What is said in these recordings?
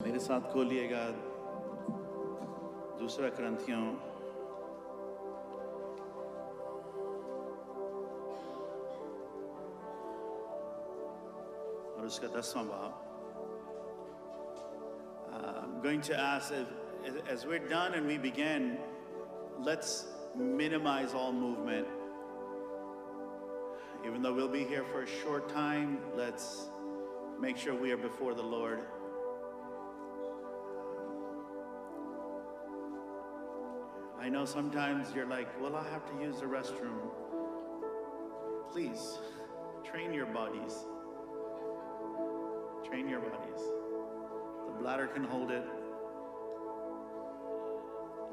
मेरे साथ खोलिएगा दूसरा करंथियों और उसका 10वां बाब. I'm going to ask, as we're done and we begin, let's minimize all movement. Even though we'll be here for a short time, let's make sure we are before the Lord. I know sometimes you're like, well, I have to use the restroom. Please, train your bodies. Train your bodies. The bladder can hold it.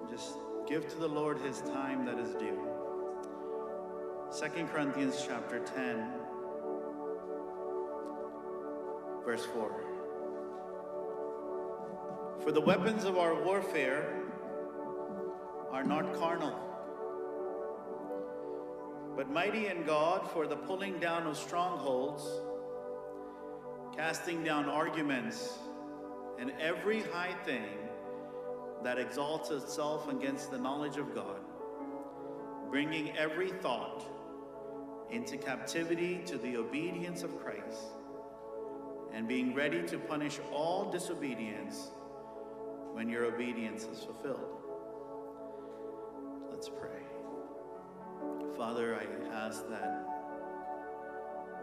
Just give to the Lord his time that is due. 2 Corinthians chapter 10, verse 4. For the weapons of our warfare are not carnal, but mighty in God for the pulling down of strongholds, casting down arguments and every high thing that exalts itself against the knowledge of God, bringing every thought into captivity to the obedience of Christ, and being ready to punish all disobedience when your obedience is fulfilled. Let's pray. Father, I ask that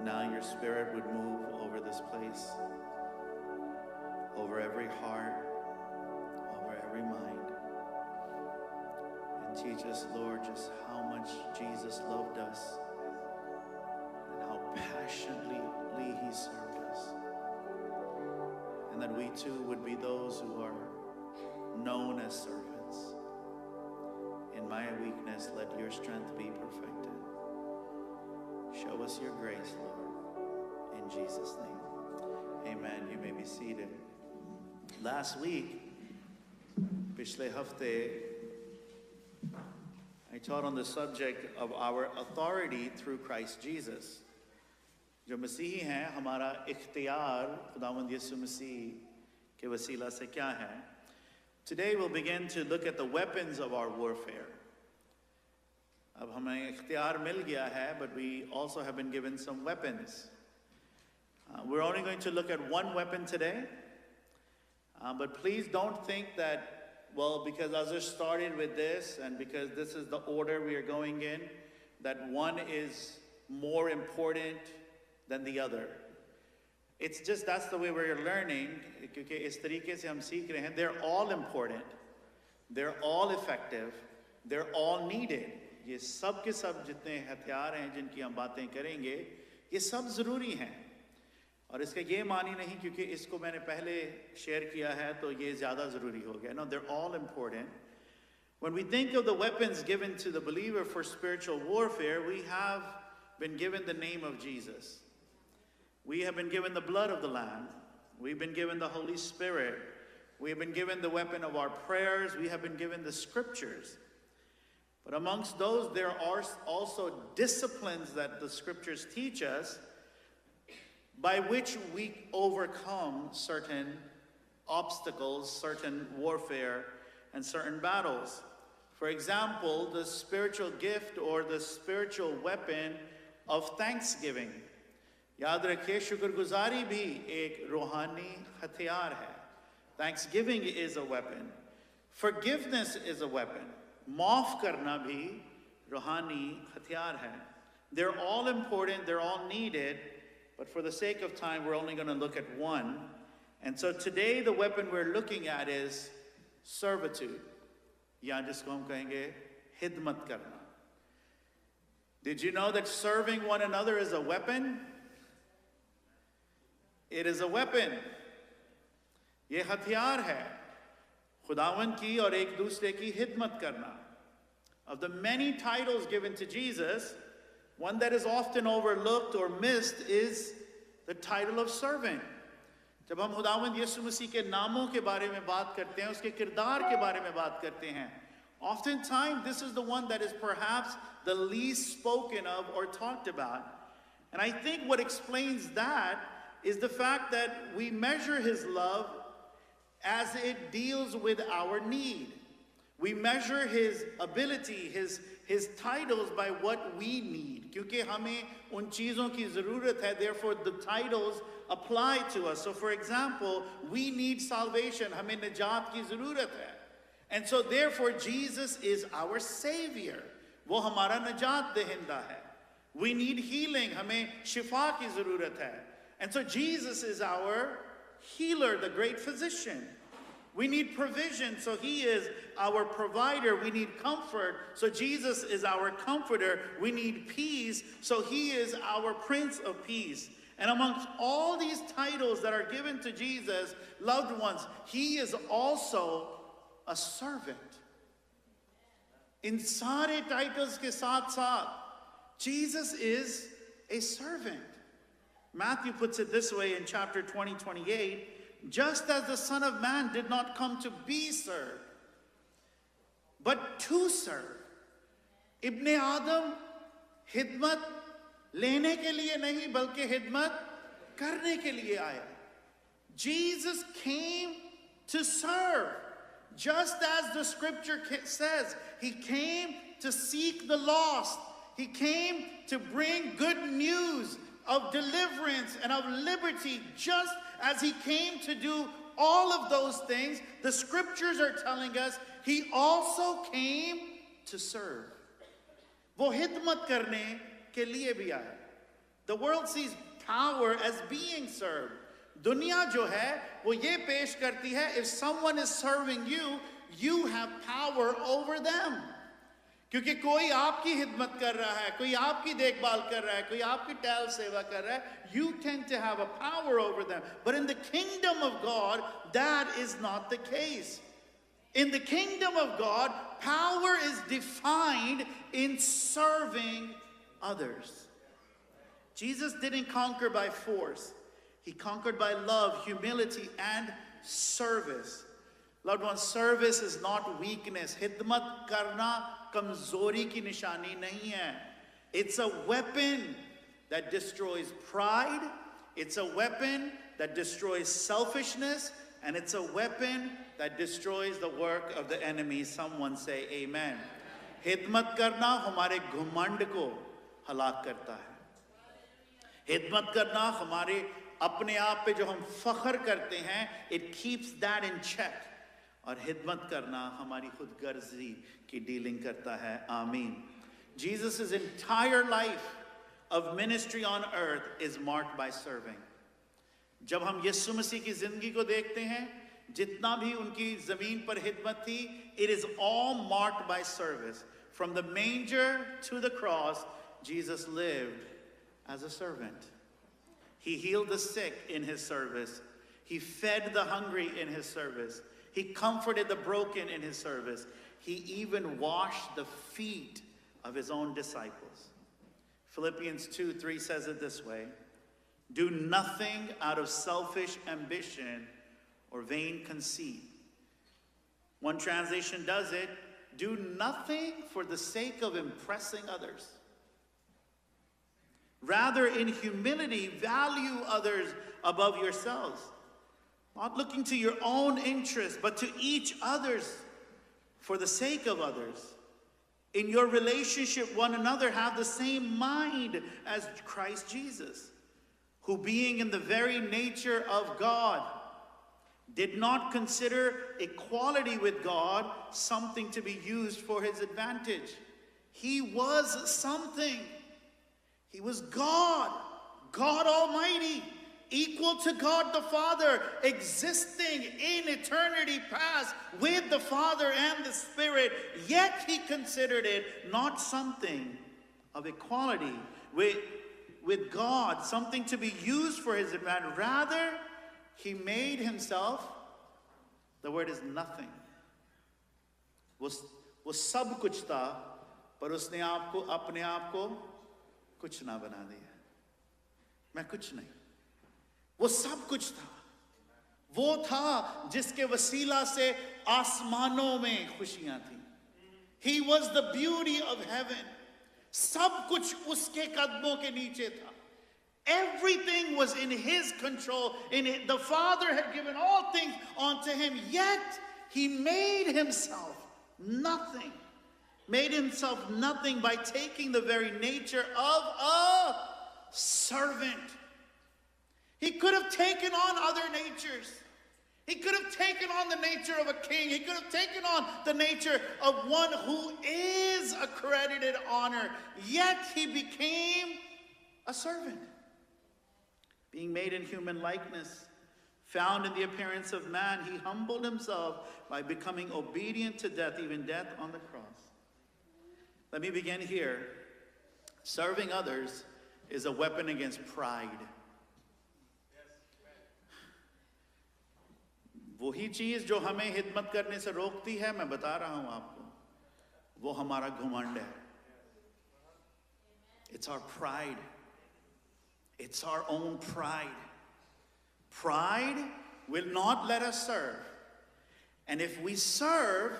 now your Spirit would move over this place, over every heart, over every mind, and teach us, Lord, just how much Jesus loved us and how passionately he served us, and that we too would be those who are known as servants. In my weakness, let your strength be perfected. Show us your grace, Lord, in Jesus' name. Amen. You may be seated. Last week, पिछले हफ्ते, I taught on the subject of our authority through Christ Jesus. जो मसीही हैं, हमारा इख्तियार खुदावंद यीशु मसीह के वसीला से क्या है? Today we'll begin to look at the weapons of our warfare. अब हमें इख्तियार मिल गया है, but we also have been given some weapons. We're only going to look at one weapon today, but please don't think that, well, because Azhar started with this and because this is the order we are going in, that one is more important than the other. It's just that's the way we're learning, क्योंकि इस तरीके से हम सीख रहे हैं. They're all important, they're all effective, they're all needed. ये सब के सब जितने हथियार हैं जिनकी हम बातें करेंगे, ये सब ज़रूरी हैं. और इसका ये मानी नहीं क्योंकि इसको मैंने पहले शेयर किया है तो ये ज़्यादा ज़रूरी हो गया. No, they're all important. When we think of the weapons given to the believer for spiritual warfare, we have been given the name of Jesus. We have been given the blood of the Lamb. We've been given the Holy Spirit. We have been given the weapon of our prayers. We have been given the scriptures. But amongst those, there are also disciplines that the scriptures teach us by which we overcome certain obstacles, certain warfare, and certain battles. For example, the spiritual gift or the spiritual weapon of thanksgiving. याद रखिए, शुक्रगुजारी भी एक रूहानी हथियार है. Thanksgiving is a weapon. Forgiveness is a weapon. माफ करना भी रूहानी हथियार है. They're all important, they're all needed, but for the sake of time, we're only going to look at one. And so today, the weapon we're looking at is servitude. या जिसको हम कहेंगे खिदमत करना. Did you know that serving one another is a weapon? It is a weapon. ये हथियार है खुदावन की और एक दूसरे की खिदमत करना. Of the many titles given to Jesus, one that is often overlooked or missed is the title of servant. जब हम खुदावंद यीशु मसीह के नामों के बारे में बात करते हैं, उसके किरदार के बारे में बात करते हैं, oftentimes this is the one that is perhaps the least spoken of or talked about. And I think what explains that is the fact that we measure his love as it deals with our need. We measure his ability, his titles by what we need. क्योंकि हमें उन चीज़ों की ज़रूरत है, therefore the titles apply to us. So for example, we need salvation, हमें निजात की ज़रूरत है. And so therefore Jesus is our savior. वो हमारा निजात दहिंदा है. We need healing, हमें शिफा की ज़रूरत है. And so Jesus is our healer, the great physician. We need provision, so he is our provider. We need comfort, so Jesus is our comforter. We need peace, so he is our Prince of Peace. And amongst all these titles that are given to Jesus, loved ones, he is also a servant. In सारे titles के साथ Jesus is a servant. Matthew puts it this way in chapter 20:28. Just as the Son of Man did not come to be served, but to serve. Ibn Adam khidmat lene ke liye nahi, balki khidmat karne ke liye aaya. Jesus came to serve. Just as the scripture says, he came to seek the lost. He came to bring good news of deliverance and of liberty. Just as he came to do all of those things, the scriptures are telling us he also came to serve. वो हिदमत करने के लिए भी आया. The world sees power as being served. दुनिया जो है वो ये पेश करती है, if someone is serving you, you have power over them. क्योंकि कोई आपकी हिदमत कर रहा है, कोई आपकी देखभाल कर रहा है, कोई आपकी टहल सेवा कर रहा है, you tend to have a power over them. But in the kingdom of God, that is not the case. In the kingdom of God, power is defined in serving others. Jesus didn't conquer by force. He conquered by love, humility, and service. Loved ones, service is not weakness. Hidmat karna kamzori ki nishani nahi hai. It's a weapon that destroys pride. It's a weapon that destroys selfishness. And it's a weapon that destroys the work of the enemy. Someone say amen. Hidmat karna hamare घमंड को हलाक करता है. Hidmat karna hamare अपने आप पे जो हम फख्र करते हैं, it keeps that in check. और हिदमत करना हमारी खुदगर्जी की डीलिंग करता है. आमीन. Jesus' entire life of ministry on earth is marked by serving. जब हम यीशु मसीह की जिंदगी को देखते हैं, जितना भी उनकी जमीन पर हिदमत थी, it is all marked by service. From the manger to the cross, Jesus lived as a servant. He healed the sick in his service. He fed the hungry in his service. He comforted the broken in his service. He even washed the feet of his own disciples. Philippians 2:3 says it this way: do nothing out of selfish ambition or vain conceit. One translation does it: do nothing for the sake of impressing others. Rather, in humility, value others above yourselves. Not looking to your own interest, but to each other's for the sake of others. In your relationship, one another have the same mind as Christ Jesus, who being in the very nature of God, did not consider equality with God something to be used for his advantage. He was something. He was God, God Almighty, equal to God the Father, existing in eternity past with the Father and the Spirit. Yet he considered it not something of equality with God, something to be used for his advantage. Rather, he made himself, the word is nothing. वो सब कुछ था, पर उसने आपको अपने आप को कुछ ना बना दिया. मैं कुछ नहीं. वो सब कुछ था. वो था जिसके वसीला से आसमानों में खुशियां थी. He was the beauty of heaven. सब कुछ उसके कदमों के नीचे था. Everything was in his control. The Father had given all things unto him, yet he made himself nothing. Made himself nothing by taking the very nature of a servant. He could have taken on other natures. He could have taken on the nature of a king. He could have taken on the nature of one who is accredited honor. Yet he became a servant. Being made in human likeness, found in the appearance of man, he humbled himself by becoming obedient to death, even death on the cross. Let me begin here. Serving others is a weapon against pride. वही चीज जो हमें हिदमत करने से रोकती है, मैं बता रहा हूं आपको, वो हमारा घमंड है. It's our pride. It's our own pride. Pride will not let us serve. And if we serve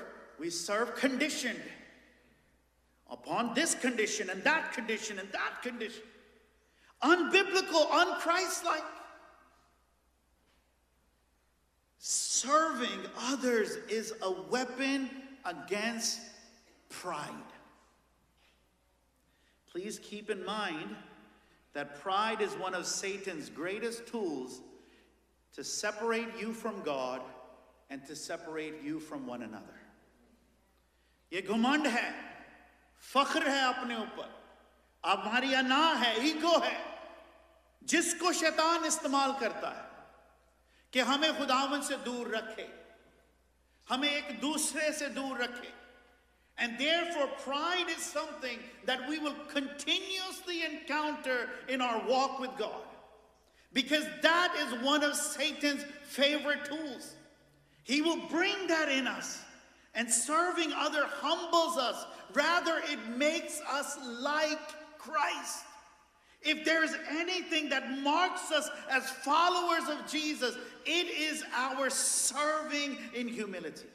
conditioned upon this condition and that condition and that condition. Unbiblical, unchristlike. Serving others is a weapon against pride. Please keep in mind that pride is one of Satan's greatest tools to separate you from God and to separate you from one another. ये घमंड है, फख्र है अपने ऊपर, अब हमारी अना है, ईगो है, जिसको शैतान इस्तेमाल करता है कि हमें खुदावंद से दूर रखे, हमें एक दूसरे से दूर रखे. And therefore, pride is something that we will continuously encounter in our walk with God. Because that is one of Satan's favorite tools. He will bring that in us. And serving others humbles us. Rather, it makes us like Christ. If there is anything that marks us as followers of Jesus, it is our serving in humility.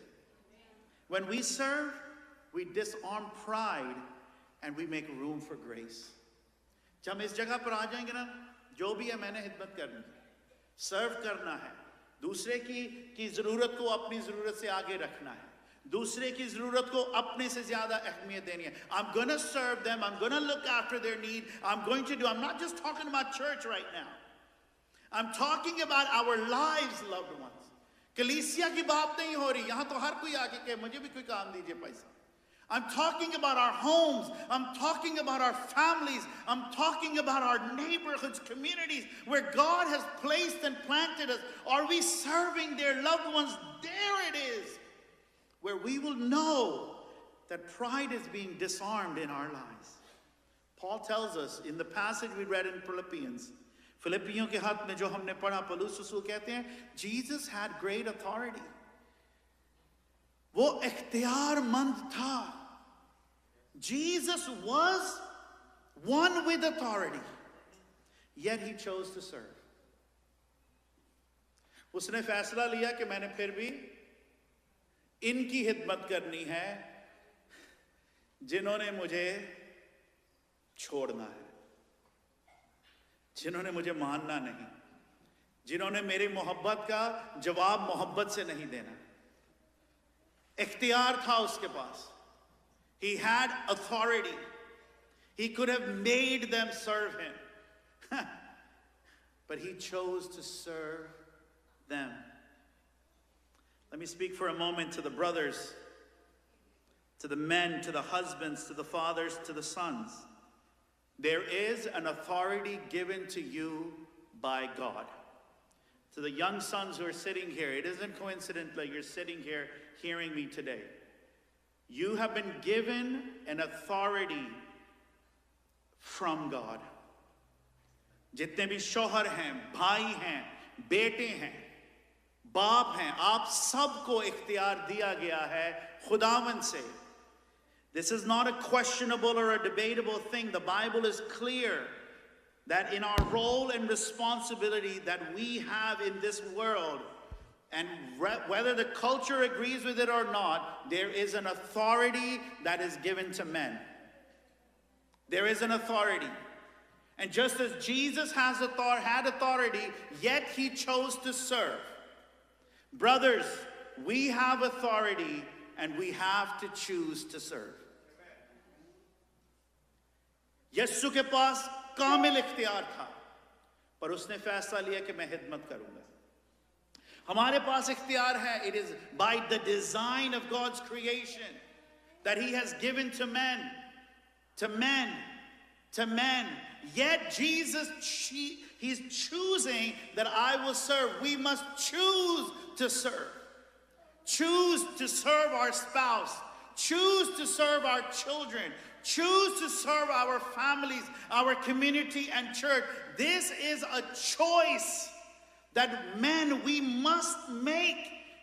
When we serve, we disarm pride and we make room for grace. जब हम इस जगह पर आ जाएंगे ना, जो भी है मैंने हिदमत करनी है, सर्व करना है, दूसरे की ज़रूरत को अपनी ज़रूरत से आगे रखना है, दूसरे की ज़रूरत को अपने से ज़्यादा अहमियत देनी है. I'm going to serve them, I'm going to look after their need, I'm not just talking about church right now. I'm talking about our lives, loved ones. कलीसिया की बात नहीं हो रही, यहाँ तो हर कोई आके कहे मुझे भी कोई काम दीजिए पैसा. I'm talking about our homes. I'm talking about our families. I'm talking about our neighborhoods, communities where God has placed and planted us. Are we serving their loved ones? There it is, where we will know that pride is being disarmed in our lives. Paul tells us in the passage we read in Philippians, फिलिपियों के हाथ में जो हमने पढ़ा, पौलुस रसूल कहते हैं, Jesus had great authority. वो इख्तियारमंद था. Jesus was one with authority, yet he chose to serve. उसने फैसला लिया कि मैंने फिर भी इनकी हिदमत करनी है जिन्होंने मुझे छोड़ना है, जिन्होंने मुझे मानना नहीं, जिन्होंने मेरी मोहब्बत का जवाब मोहब्बत से नहीं देना. इख्तियार था उसके पास. He had authority. He could have made them serve him. But he chose to serve them. Let me speak for a moment to the brothers, to the men, to the husbands, to the fathers, to the sons. There is an authority given to you by God. To the young sons who are sitting here, it isn't coincidental that you're sitting here hearing me today. You have been given an authority from God. जितने भी शौहर हैं, भाई हैं, बेटे हैं, बाप हैं, आप सबको इख्तियार दिया गया है खुदावंद से. This is not a questionable or a debatable thing. The Bible is clear that in our role and responsibility that we have in this world, and whether the culture agrees with it or not, there is an authority that is given to men. There is an authority. And just as Jesus had authority, yet he chose to serve. Brothers, we have authority and we have to choose to serve. Yesu के पास कामिल इख्तियार था, पर उसने फैसला लिया कि मैं खिदमत करूंगा. हमारे पास इख्तियार है. It is by the design of God's creation that he has given to men, to men, to men. Yet Jesus, he's choosing that I will serve. We must choose to serve. Choose to serve our spouse. Choose to serve our children. Choose to serve our families, our community and church. This is a choice that men, we must make,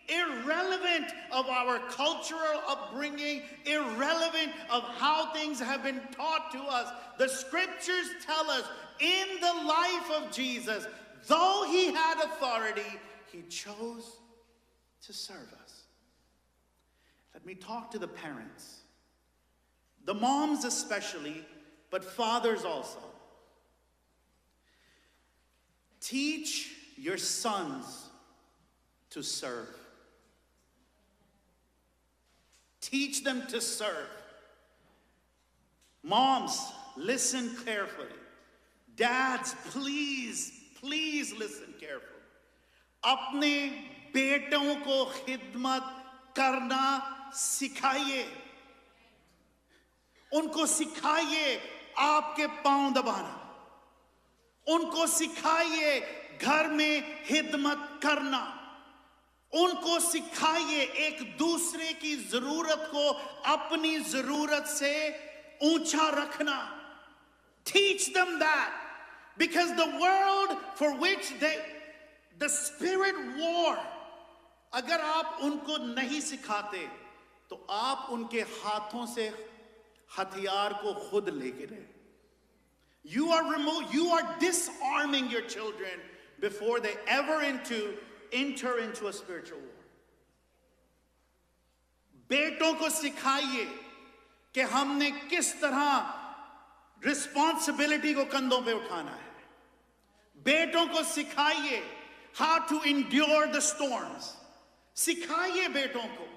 irrelevant of our cultural upbringing, irrelevant of how things have been taught to us. The scriptures tell us in the life of Jesus, though he had authority, he chose to serve us. Let me talk to the parents, the moms especially, but fathers also. Teach your sons to serve. Teach them to serve. Moms, listen carefully. Dads, please, please listen carefully. अपने बेटों को खिदमत करना सिखाइए. उनको सिखाइए आपके पांव दबाना. उनको सिखाइए घर में खिदमत करना. उनको सिखाइए एक दूसरे की जरूरत को अपनी जरूरत से ऊंचा रखना. Teach them that, because the world for which the spirit war, अगर आप उनको नहीं सिखाते तो आप उनके हाथों से हथियार को खुद लेके रहे. You are disarming your children before they ever enter into a spiritual war. बेटों को सिखाइए कि हमने किस तरह रिस्पॉन्सिबिलिटी को कंधों पे उठाना है. बेटों को सिखाइए how to endure the storms. सिखाइए बेटों को.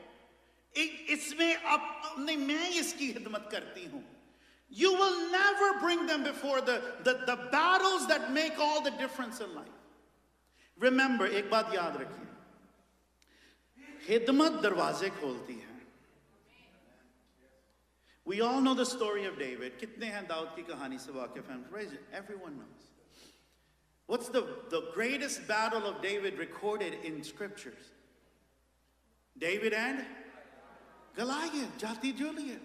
इसमें अपने मैं इसकी खिदमत करती हूं. You will never bring them before the battles that make all the difference in life. Remember, एक बात याद रखिए, खिदमत दरवाजे खोलती है. We all know the story of David. कितने हैं दाऊद की कहानी से वाकिफ हैं? Everyone knows. What's the greatest battle of David recorded in scriptures? David and Goliath, जाति जूलियत.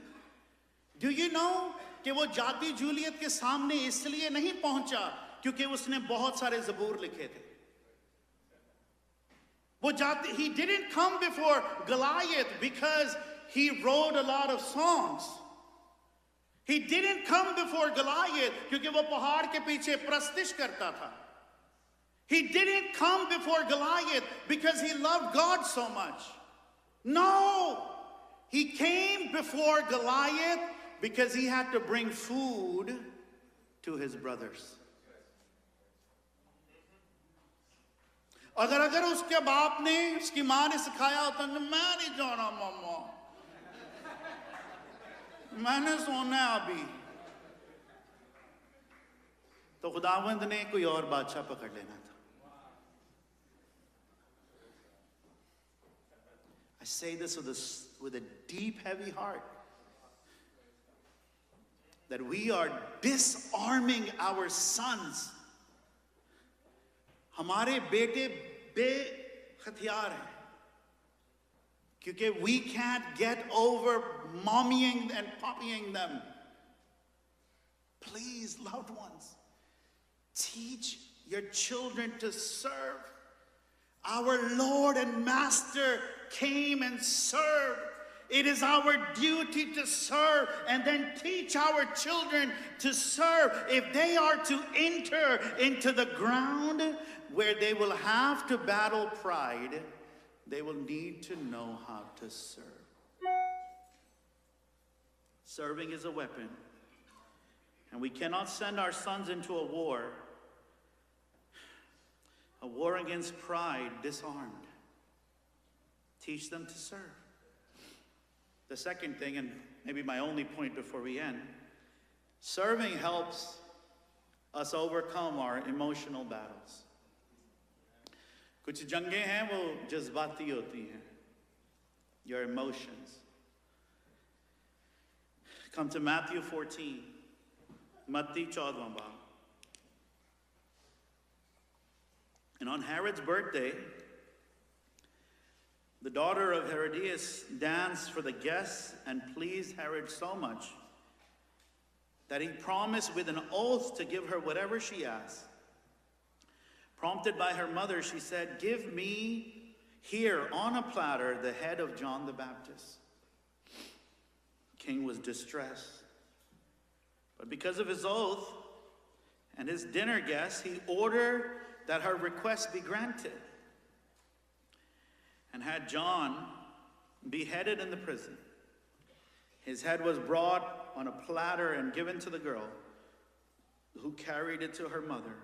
Do you know कि वो जाति जूलियत के सामने इसलिए नहीं पहुंचा क्योंकि उसने बहुत सारे ज़बूर लिखे थे. He didn't come before Goliath because he wrote a lot of songs. He didn't come before Goliath क्योंकि वो पहाड़ के पीछे प्रस्तिश करता था. He didn't come before Goliath because he loved God so much. No, he came before Goliath because he had to bring food to his brothers. अगर उसके बाप ने, उसकी माँ ने सिखाया होता कि मैं नहीं जाना मम्मा, मैंने सोना है अभी, तो खुदावंद ने कोई और बादशाह पकड़ लेना था. I say this with a deep, heavy heart, that we are disarming our sons. हमारे बेटे बेहथियार हैं क्योंकि we can't get over mommying and poppying them. Please, loved ones, teach your children to serve. Our Lord and Master came and served. It is our duty to serve and then teach our children to serve. If they are to enter into the ground where they will have to battle pride, they will need to know how to serve. Serving is a weapon And we cannot send our sons into a war against pride, disarmed. Teach them to serve. The second thing, and maybe my only point before we end, serving helps us overcome our emotional battles. कुछ जंगें हैं वो जज्बाती होती हैं. Your emotions. Come to Matthew 14. मत्ती 14वां बाब. And on Herod's birthday, the daughter of Herodias danced for the guests and pleased Herod so much that he promised with an oath to give her whatever she asked. Prompted by her mother, she said, "Give me here on a platter the head of John the Baptist." The king was distressed. But because of his oath and his dinner guests, he ordered that her request be granted, and had John beheaded in the prison. His head was brought on a platter and given to the girl, who carried it to her mother.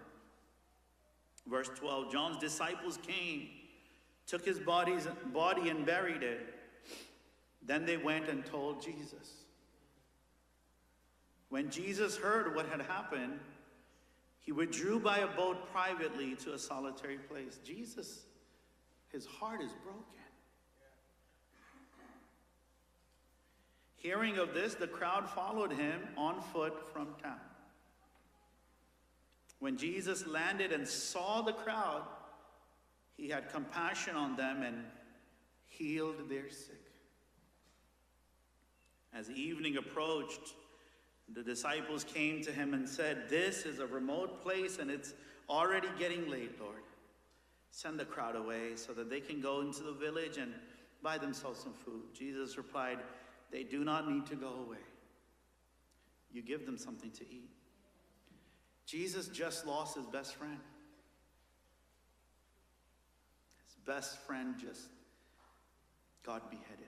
Verse 12, John's disciples came, took his body and buried it. Then they went and told Jesus. When Jesus heard what had happened, he withdrew by a boat privately to a solitary place. Jesus, his heart is broken. Hearing of this, the crowd followed him on foot from town. When Jesus landed and saw the crowd, he had compassion on them and healed their sick. As evening approached, the disciples came to him and said, "This is a remote place and it's already getting late, Lord. Send the crowd away so that they can go into the village and buy themselves some food." Jesus replied, "They do not need to go away. You give them something to eat." Jesus just lost his best friend. His best friend just got beheaded.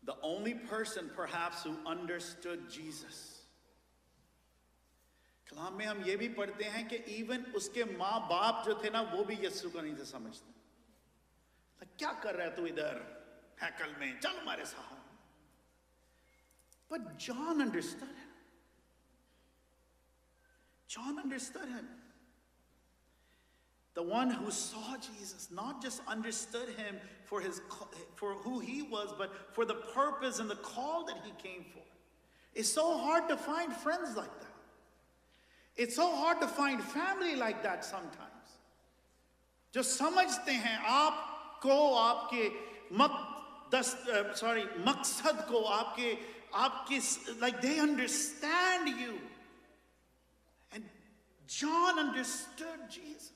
The only person perhaps who understood Jesus. कलाम में हम ये भी पढ़ते हैं कि even उसके माँ बाप जो थे ना वो भी यीशु को नहीं थे समझते. क्या कर रहा है तू इधर हैकल में, चल हमारे साथ. But John understood him. John understood him. The one who saw Jesus not just understood him for who he was, but for the purpose and the call that he came for. It's so hard to find friends like that. It's so hard to find family like that sometimes. जो समझते हैं आपको आपके मकसद को आपके like they understand you. And John understood Jesus.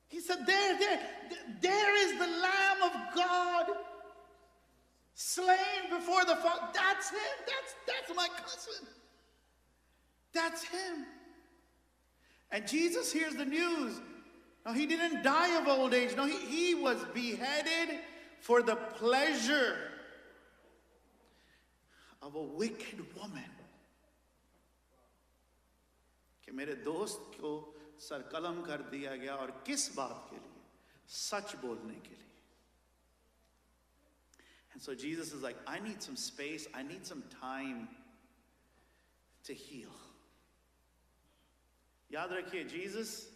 He said, there is the Lamb of God slain before the Father. That's him. That's my cousin. That's him. And Jesus hears the news. Now, he didn't die of old age. No, he was beheaded for the pleasure of a wicked woman. कि मेरे दोस्त को सरकलम कर दिया गया और किस बात के लिए? सच बोलने के लिए. And so Jesus is like, I need some space, I need some time to heal. याद रखिए, Jesus,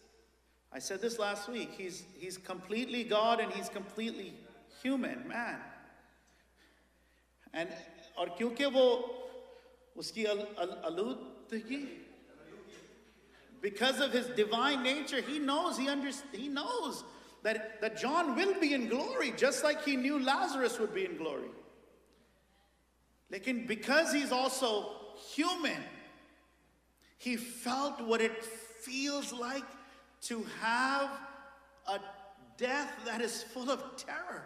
I said this last week, he's completely God and he's completely human, man. And और क्योंकि वो उसकी अलूदगी, because of his divine nature, he knows that John will be in glory, just like he knew Lazarus would be in glory. Lekin because he's also human, he felt what it feels like to have a death that is full of terror.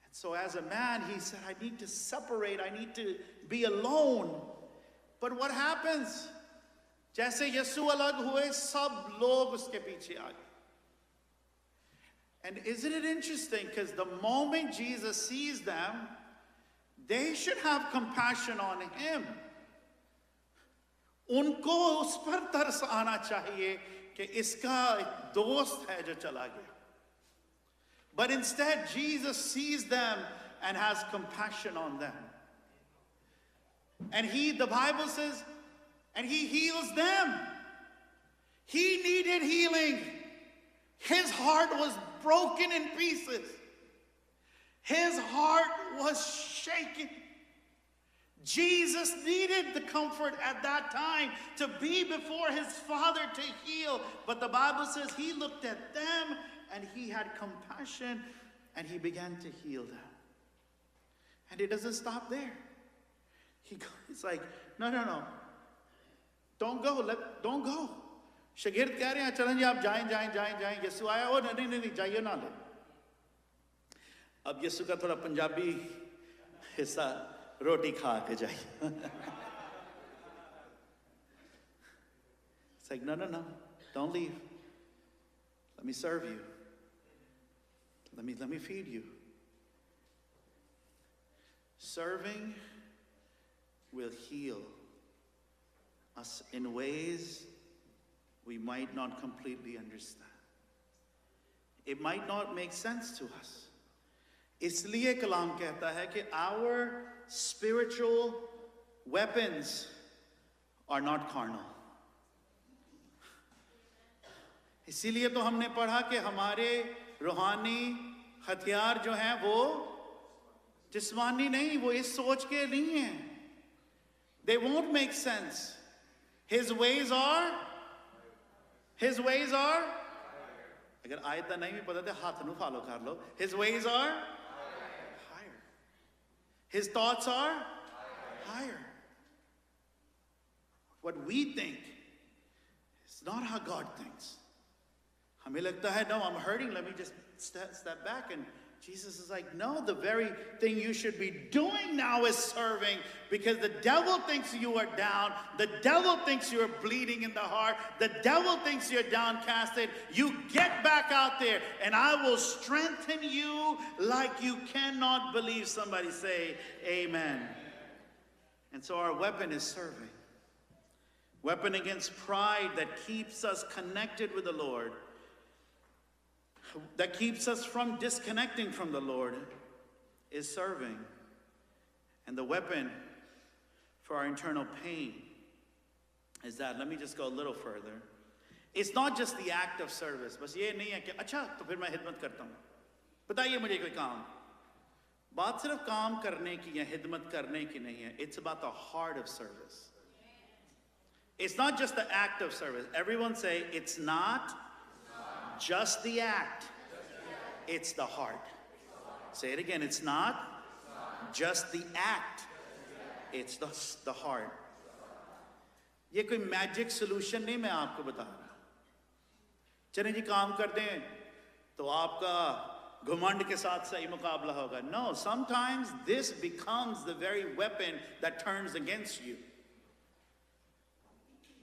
And so as a man, he said, I need to separate, I need to be alone. But what happens? जैसे यीशु अलग हुए, सब लोग उसके पीछे आ गए. And isn't it interesting? Because the moment Jesus sees them, They should have compassion on him. उनको उस पर तरस आना चाहिए कि इसका एक दोस्त है जो चला गया. But instead, Jesus sees them and has compassion on them. And the Bible says, and he heals them. He needed healing. His heart was broken in pieces. His heart was shaken. Jesus needed the comfort at that time to be before his Father to heal. But the Bible says he looked at them and he had compassion and he began to heal them. And it doesn't stop there. He's like, no. Don't go. Shagird keh rahe hain, chalan ji aap jaएं. Yesu aaya, oh नहीं, जाइए ना ले. अब यीशु का थोड़ा पंजाबी हिस्सा रोटी खा के जाइए. It's like, no, don't leave. Let me serve you. Let me feed you. Serving will heal us in ways we might not completely understand. It might not make sense to us. इसलिए कलाम कहता है कि our spiritual weapons are not carnal. इसीलिए तो हमने पढ़ा कि हमारे रूहानी हथियार जो हैं वो जिस्मानी नहीं, वो इस सोच के नहीं हैं. They won't make sense. His ways are अगर आयत नहीं भी पता तो हाथ नु फॉलो कर लो. His ways are higher. His thoughts are higher. What we think is not how God thinks. हमें लगता है, no, I'm hurting, let me just step back. And Jesus is like, no, the very thing you should be doing now is serving, because the devil thinks you are down. The devil thinks you're bleeding in the heart. The devil thinks you're downcasted. You get back out there and I will strengthen you like you cannot believe. Somebody say amen. And so our weapon is serving. Weapon against pride that keeps us connected with the Lord, that keeps us from disconnecting from the Lord, is serving. And the weapon for our internal pain is that, let me just go a little further. It's not just the act of service. बस ये नहीं है कि अच्छा तो फिर मैं हिदमत करता हूँ, बताइए मुझे कोई काम. बात सिर्फ काम करने की या हिदमत करने की नहीं है. It's about the heart of service. It's not just the act of service. Everyone say, it's not just the act, it's the heart. Say it again. It's not just the act, it's the heart. ये कोई magic solution नहीं मैं आपको बता रहा. चलें जी काम कर दें तो आपका घमंड के साथ सही मुकाबला होगा. No, sometimes this becomes the very weapon that turns against you.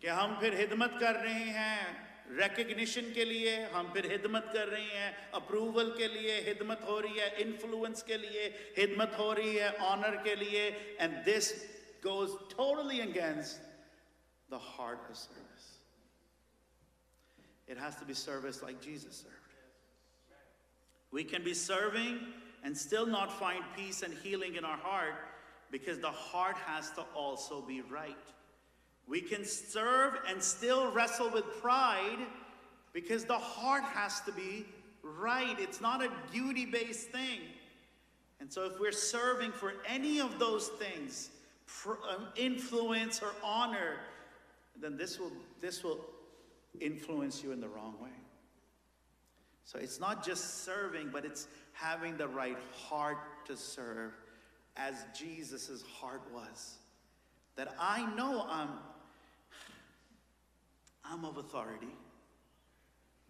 कि हम फिर हिदमत कर रहे हैं recognition के लिए, हम फिर हिदमत कर रहे हैं approval के लिए, हिदमत हो रही है influence के लिए, हिदमत हो रही है honor के लिए, and this goes totally against the heart of service. It has to be service like Jesus served. We can be serving and still not find peace and healing in our heart, because the heart has to also be right. We can serve and still wrestle with pride, because the heart has to be right. It's not a duty-based thing. And so if we're serving for any of those things, influence or honor, then this will influence you in the wrong way. So it's not just serving, but it's having the right heart to serve, as Jesus' heart was. That I know I'm of authority,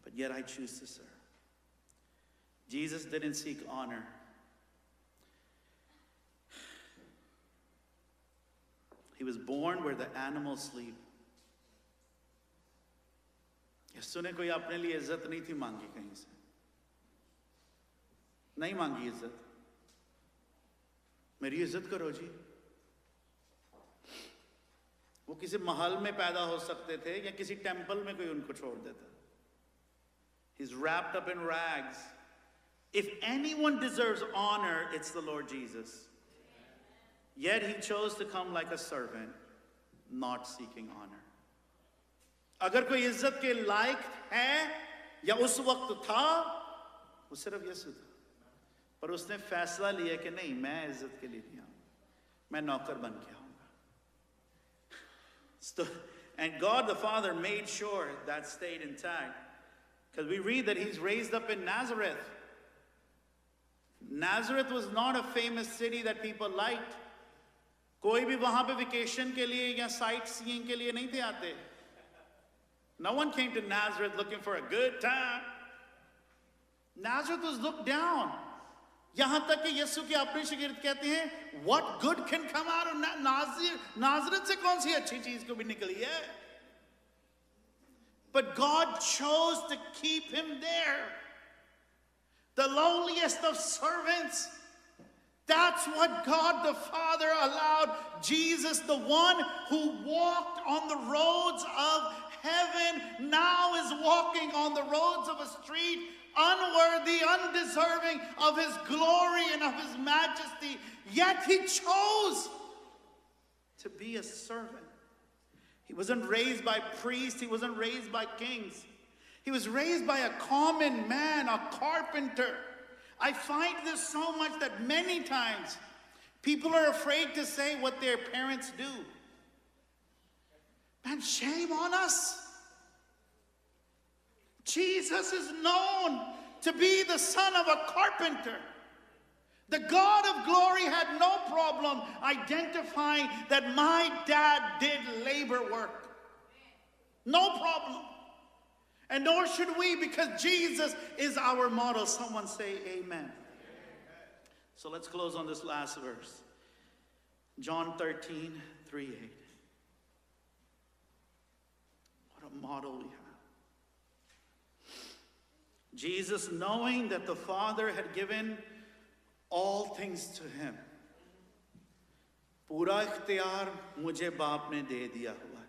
but yet I choose to serve. Jesus didn't seek honor. He was born where the animals sleep. यीशु ने कोई अपने लिए इज्जत नहीं थी मांगी कहीं से, नहीं मांगी इज्जत. मेरी इज्जत करो जी। वो किसी महल में पैदा हो सकते थे या किसी टेंपल में कोई उनको छोड़ देता। He's wrapped up in rags. If anyone deserves honor, it's the Lord Jesus. Yet he chose to come like a servant, not seeking honor. अगर कोई इज्जत के लायक है या उस वक्त था, वो सिर्फ यीशु था। पर उसने फैसला लिया कि नहीं, मैं इज्जत के लिए नहीं आऊंगा, मैं नौकर बन के आऊंगा। And God the Father made sure that stayed intact, because we read that he's raised up in Nazareth. Nazareth was not a famous city that people liked. कोई भी वहां पे वेकेशन के लिए या साइट सीइंग के लिए नहीं थे आते। No one came to Nazareth looking for a good time. Nazareth was looked down. यहां तक कि यीशु के अपने शागिर्द कहते हैं, what good can come out of Nazareth से कौन सी अच्छी चीज को भी निकली है? But God chose to keep him there. The lowliest of servants. That's what God the Father allowed Jesus, the one who walked on the roads of heaven, now is walking on the roads of a street, unworthy, undeserving of his glory and of his majesty. Yet he chose to be a servant. He wasn't raised by priests. He wasn't raised by kings. He was raised by a common man, a carpenter. I find this so much that many times people are afraid to say what their parents do. Man, shame on us. Jesus is known to be the son of a carpenter. The God of glory had no problem identifying that my dad did labor work. No problem. And nor should we, because Jesus is our model. Someone say amen. So let's close on this last verse. John 13:3-8. What a model we have. Jesus, knowing that the Father had given all things to him. पूरा इख्तियार मुझे बाप ने दे दिया हुआ है.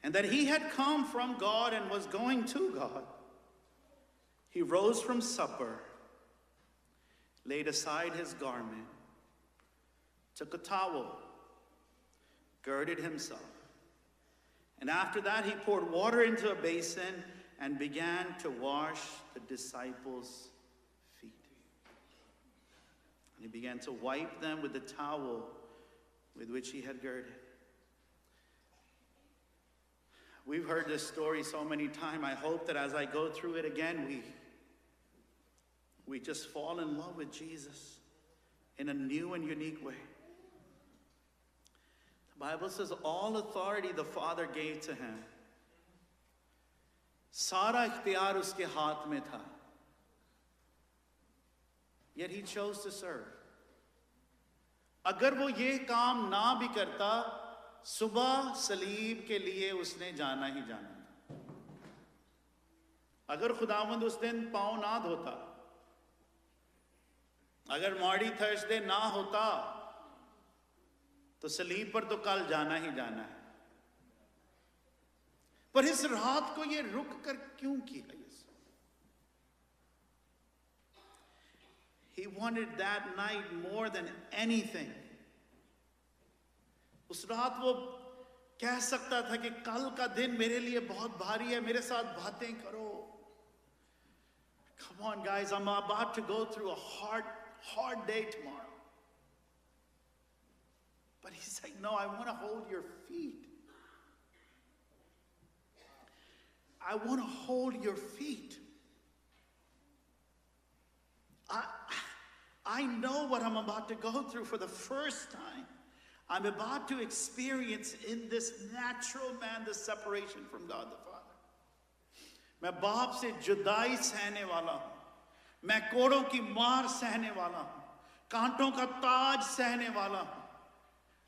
And that he had come from God and was going to God. He rose from supper, laid aside his garment, took a towel, girded himself. And after that, he poured water into a basin and began to wash the disciples' feet. And he began to wipe them with the towel with which he had girded. We've heard this story so many times. I hope that as I go through it again, we just fall in love with Jesus in a new and unique way. The Bible says all authority the Father gave to him. सारा इख्तियार उसके हाथ में था. Yet he chose to serve. अगर वो ये काम ना भी करता, सुबह सलीब के लिए उसने जाना ही जाना था. अगर खुदावंद उस दिन पाँव ना धोता, अगर मॉडी थर्सडे ना होता, तो सलीब पर तो कल जाना ही जाना है. पर इस रात को ये रुक कर क्यों किया? He wanted that night more than anything. उस रात वो कह सकता था कि कल का दिन मेरे लिए बहुत भारी है, मेरे साथ बातें करो. Come on guys, I'm about to go through a hard day tomorrow. But he's like, no, I want to hold your feet. I want to hold your feet. I know what I'm about to go through for the first time. I'm about to experience in this natural man the separation from God the Father. मैं बाप से जुदाई सहने वाला हूँ. मैं कोड़ों की मार सहने वाला हूँ. कांटों का ताज सहने वाला हूँ.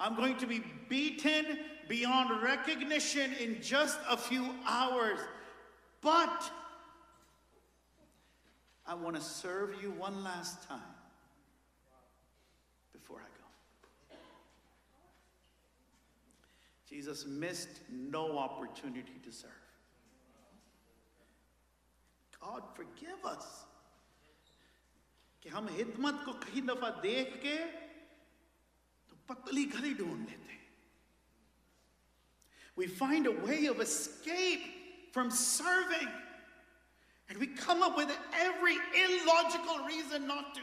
I'm going to be beaten beyond recognition in just a few hours. But I want to serve you one last time. before I go. Jesus missed no opportunity to serve. God forgive us कि हम हिदमत को कहीं दफा देख के तो पतली गली ढूंढ लेते हैं. We find a way of escape from serving, and we come up with every illogical reason not to.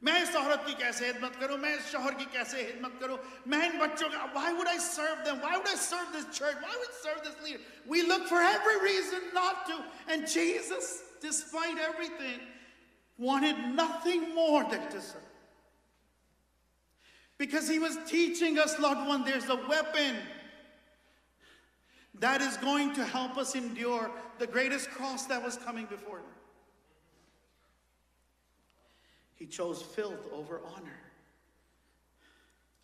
मैं इस औरत की कैसे हिदमत करूं, मैं इस शौहर की कैसे हिदमत करूं, मैं इन बच्चों का, why would I serve them, why would I serve this church, why would I serve this leader? We look for every reason not to, and Jesus, despite everything, wanted nothing more than to serve. Because he was teaching us, loved one, there's a weapon that is going to help us endure the greatest cross that was coming before him. He chose filth over honor.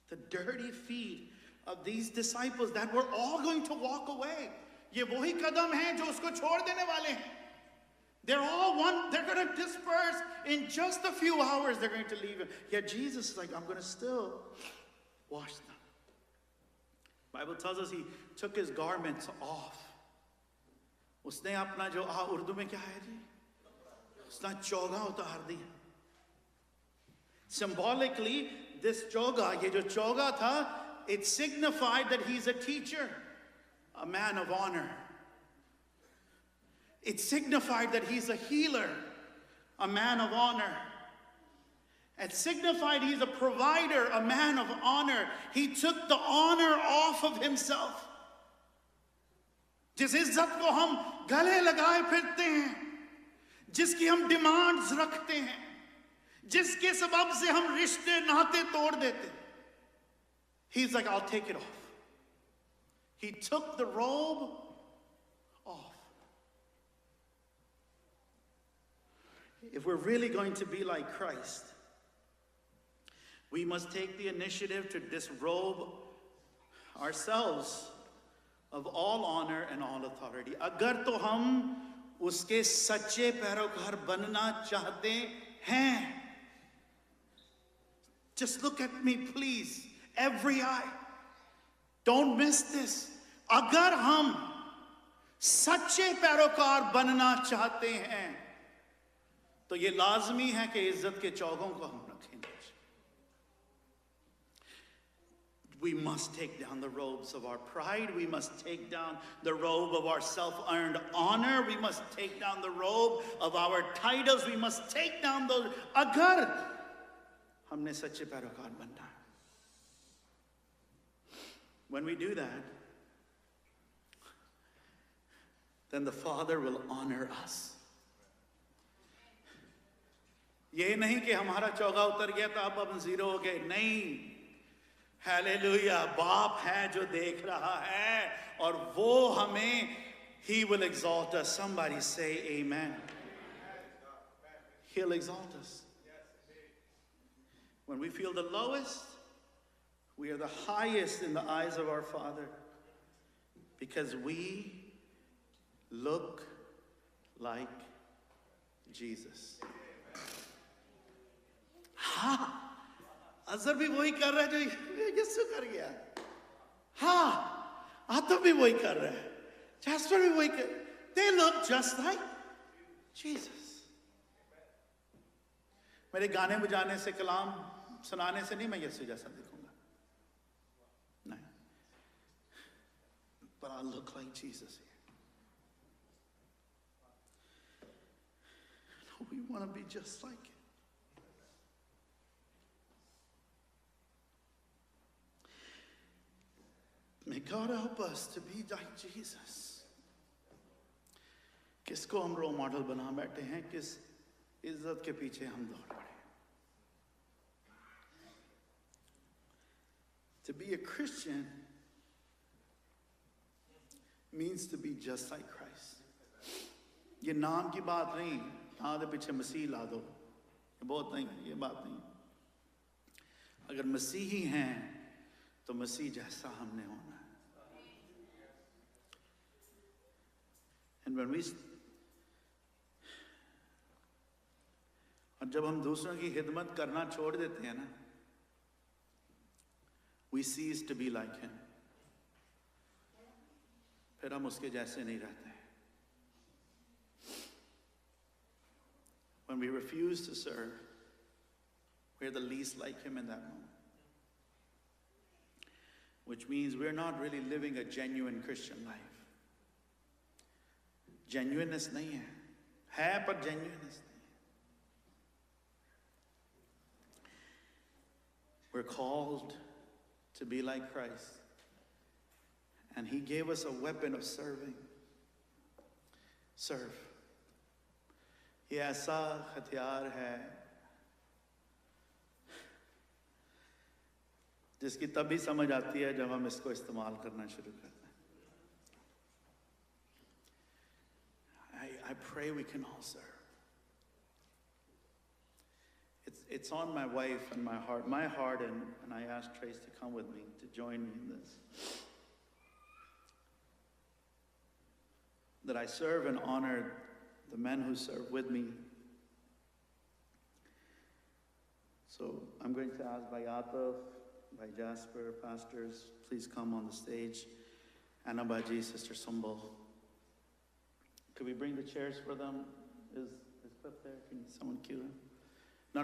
The dirty feet of these disciples that were all going to walk away. ये वही कदम हैं जो उसको छोड़ देने वाले हैं. They're all one, they're going to disperse in just a few hours, they're going to leave him. Yet Jesus is like, I'm going to still wash them. Bible tells us he took his garments off. उसने अपना जो उर्दू में क्या है जी? उसने चोगा उतार दिया. Symbolically, this choga, ये जो choga था, it signified that he's a teacher, a man of honor. It signified that he's a healer, a man of honor. It signified he's a provider, a man of honor. He took the honor off of himself. जिस इज्जत को हम गले लगाए फिरते हैं, जिसकी हम डिमांड्स रखते हैं, जिसके सबब से हम रिश्ते नाते तोड़ देते, he's like, I'll take it off. He took the robe off. If we're really going to be like Christ, we must take the initiative to disrobe ourselves of all honor and all authority. अगर तो हम उसके सच्चे पैरोकार बनना चाहते हैं, just look at me, please. Every eye. Don't miss this. अगर हम सच्चे पैरोकार बनना चाहते हैं, तो ये लाजमी है कि इज्जत के चौगों को हम रखें. We must take down the robes of our pride. We must take down the robe of our self-earned honor. We must take down the robe of our titles. We must take down those. अगर हमने सच्चे पैरोकार बनना है. When we do that, then the Father will honor us. ये नहीं कि हमारा चौगा उतर गया तो अब हम जीरो हो गए. नहीं. Hallelujah. बाप है जो देख रहा है और वो हमें, he will exalt us. Somebody say amen. He'll exalt us. When we feel the lowest, we are the highest in the eyes of our Father because we look like Jesus. Ha! Azhar भी वही कर रहा है जो यीशु कर गया. हाँ, आदम भी वही कर रहा है. Jasper भी वही कर. They look just like Jesus. मेरे गाने बजाने से, कलाम सुनाने से नहीं मैं यीशु जैसा दिखूंगा. नहीं. But I look like Jesus here. No, we want to be just like him. May God help us to be like Jesus. किसको हम रोल मॉडल बना बैठे हैं, किस इज्जत के पीछे हम दौड़ रहे हैं. To be a Christian means to be just like Christ. ये नाम की बात नहीं, नाम के पीछे मसीह ला दो, ये बहुत नहीं, ये बात नहीं. अगर मसीही हैं तो मसीह जैसा हमने होना है. And when we, और जब हम दूसरों की खिदमत करना छोड़ देते हैं ना, we cease to be like him. फिर हम उसके जैसे नहीं रहते. When we refuse to serve, we're the least like him in that moment. Which means we're not really living a genuine Christian life. Genuineness nahi hai par genuineness nahi. We're called to be like Christ. And he gave us a weapon of serving. Serve. ये ऐसा हथियार है जिसकी तभी समझ आती है जब हम इसको इस्तेमाल करना शुरू करते हैं. I pray we can all serve. It's on my wife and my heart, and I asked Trace to come with me, to join me in this. That I serve and honor the men who serve with me. So I'm going to ask by Yatov, by Jasper, pastors, please come on the stage. Anna Baji, Sister Sumbal. Could we bring the chairs for them? Is Cliff there? Can someone cue him? No.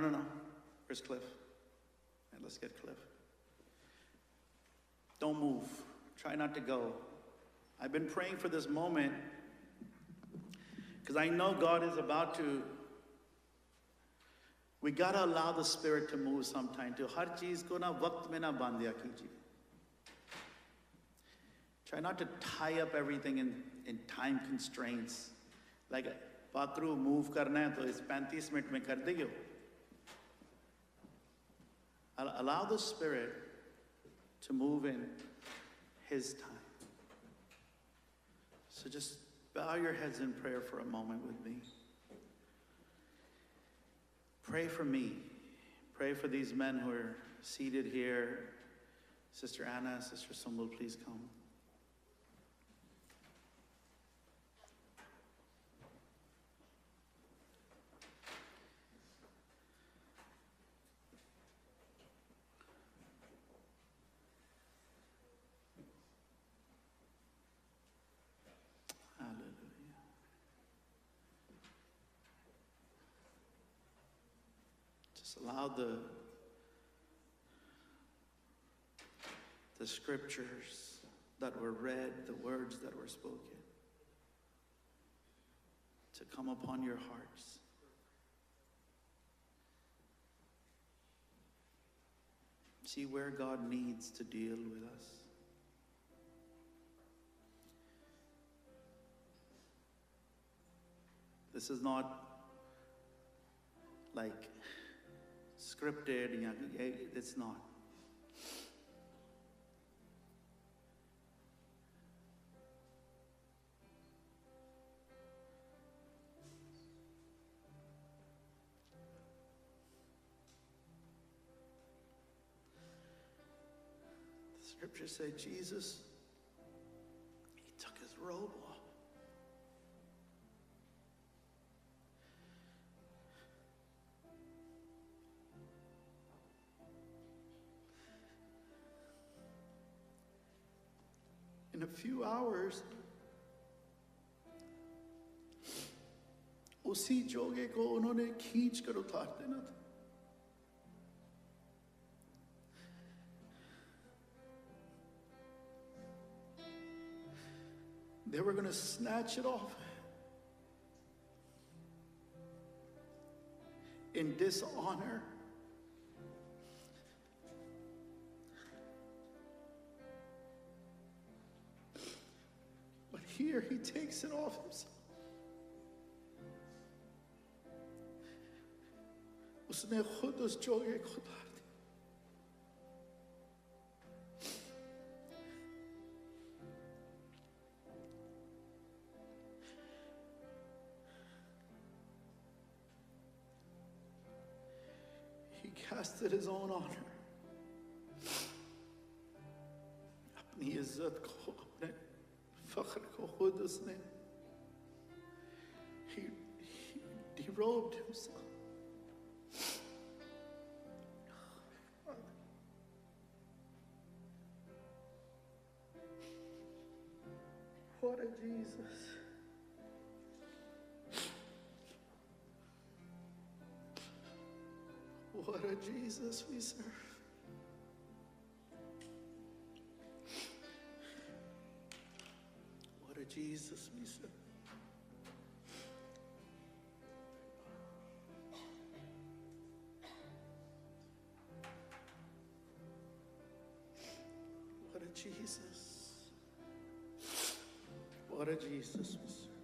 Where's Cliff? Right, let's get Cliff. Don't move. Try not to go. I've been praying for this moment because I know God is about to. We gotta allow the Spirit to move sometime. To har cheez ko na waqt mein na bandya kijiye. Try not to tie up everything in time constraints. Like bathroom move karna hai to is 35 minute mein kar deyo. Allow the Spirit to move in his time. So just bow your heads in prayer for a moment with me. Pray for me. Pray for these men who are seated here. Sister Anna, Sister Sumbul, please come. Allow the scriptures that were read, the words that were spoken, to come upon your hearts. See where God needs to deal with us. This is not like scripted, it's not. The scriptures say Jesus, he took his robe off. In a few hours, उसी जोगे को उन्होंने खींच कर उतार देना था. They were going to snatch it off in dishonor. Here he takes it off himself. उसने खुद उस जोगे को उतार दिया. He casted his own honor. अपनी इज्जत को, अपने फख्र को खुद उसने he derobed himself. Jesus. What a Jesus we serve. What a Jesus we serve. What a Jesus. What a Jesus we serve.